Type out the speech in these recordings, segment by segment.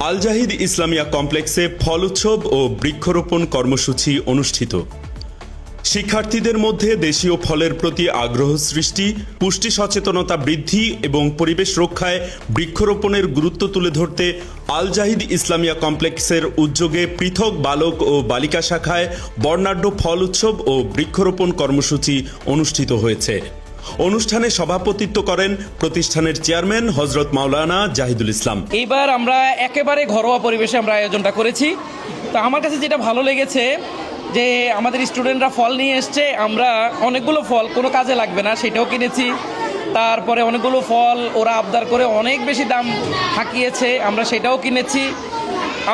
আল জাহিদ ইসলামিয়া কমপ্লেক্সে ফল উৎসব ও বৃক্ষরোপণ কর্মসূচি অনুষ্ঠিত। শিক্ষার্থীদের মধ্যে দেশীয় ফলের প্রতি আগ্রহ সৃষ্টি, পুষ্টি সচেতনতা বৃদ্ধি এবং পরিবেশ রক্ষায় বৃক্ষরোপণের গুরুত্ব তুলে ধরতে আল জাহিদ ইসলামিয়া কমপ্লেক্সের উদ্যোগে পৃথক বালক ও বালিকা শাখায় বর্ণাঢ্য ফল উৎসব ও বৃক্ষরোপণ কর্মসূচি অনুষ্ঠিত হয়েছে। অনুষ্ঠানে সভাপতিত্ব করেন প্রতিষ্ঠানের চেয়ারম্যান হযরত মাওলানা জাহিদুল ইসলাম। এইবার আমরা একেবারে ঘরোয়া পরিবেশে আমরা আয়োজনটা করেছি। তো আমার কাছে যেটা ভালো লেগেছে যে আমাদের স্টুডেন্টরা ফল নিয়ে এসছে, আমরা অনেকগুলো ফল কোনো কাজে লাগবে না সেটাও কিনেছি। তারপরে অনেকগুলো ফল ওরা আবদার করে অনেক বেশি দাম হাঁকিয়েছে, আমরা সেটাও কিনেছি।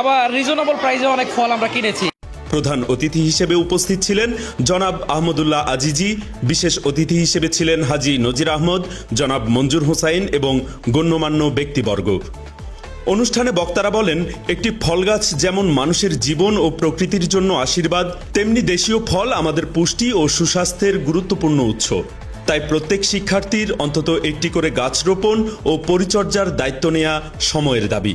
আবার রিজনেবল প্রাইসে অনেক ফল আমরা কিনেছি। প্রধান অতিথি হিসেবে উপস্থিত ছিলেন জনাব আহমদুল্লাহ আজিজি, বিশেষ অতিথি হিসেবে ছিলেন হাজী নজির আহমদ, জনাব মঞ্জুর হোসাইন এবং গণ্যমান্য ব্যক্তিবর্গ। অনুষ্ঠানে বক্তারা বলেন, একটি ফল গাছ যেমন মানুষের জীবন ও প্রকৃতির জন্য আশীর্বাদ, তেমনি দেশীয় ফল আমাদের পুষ্টি ও সুস্বাস্থ্যের গুরুত্বপূর্ণ উৎস। তাই প্রত্যেক শিক্ষার্থীর অন্তত একটি করে গাছ রোপণ ও পরিচর্যার দায়িত্ব নেওয়া সময়ের দাবি।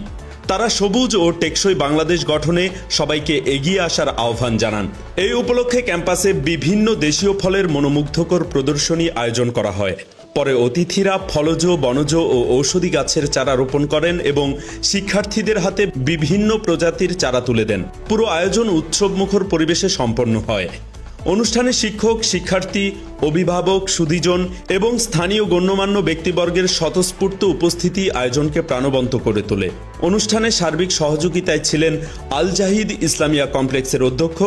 তারা সবুজ ও টেকসই বাংলাদেশ গঠনে সবাইকে এগিয়ে আসার আহ্বান জানান। এই উপলক্ষে ক্যাম্পাসে বিভিন্ন দেশীয় ফলের মনোমুগ্ধকর প্রদর্শনী আয়োজন করা হয়। পরে অতিথিরা ফলজ, বনজ ও ঔষধি গাছের চারা রোপণ করেন এবং শিক্ষার্থীদের হাতে বিভিন্ন প্রজাতির চারা তুলে দেন। পুরো আয়োজন উৎসবমুখর পরিবেশে সম্পন্ন হয়। অনুষ্ঠানে শিক্ষক, শিক্ষার্থী, অভিভাবক, সুধীজন এবং স্থানীয় গণ্যমান্য ব্যক্তিবর্গের স্বতঃস্ফূর্ত উপস্থিতি আয়োজনকে প্রাণবন্ত করে তোলে। অনুষ্ঠানে সার্বিক সহযোগিতায় ছিলেন আল জাহিদ ইসলামিয়া কমপ্লেক্সের অধ্যক্ষ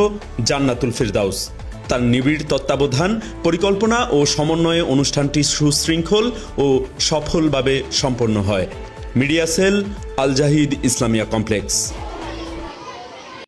জান্নাতুল ফিরদাউস। তার নিবিড় তত্ত্বাবধান, পরিকল্পনা ও সমন্বয়ে অনুষ্ঠানটি সুশৃঙ্খল ও সফলভাবে সম্পন্ন হয়। মিডিয়া সেল, আল জাহিদ ইসলামিয়া কমপ্লেক্স।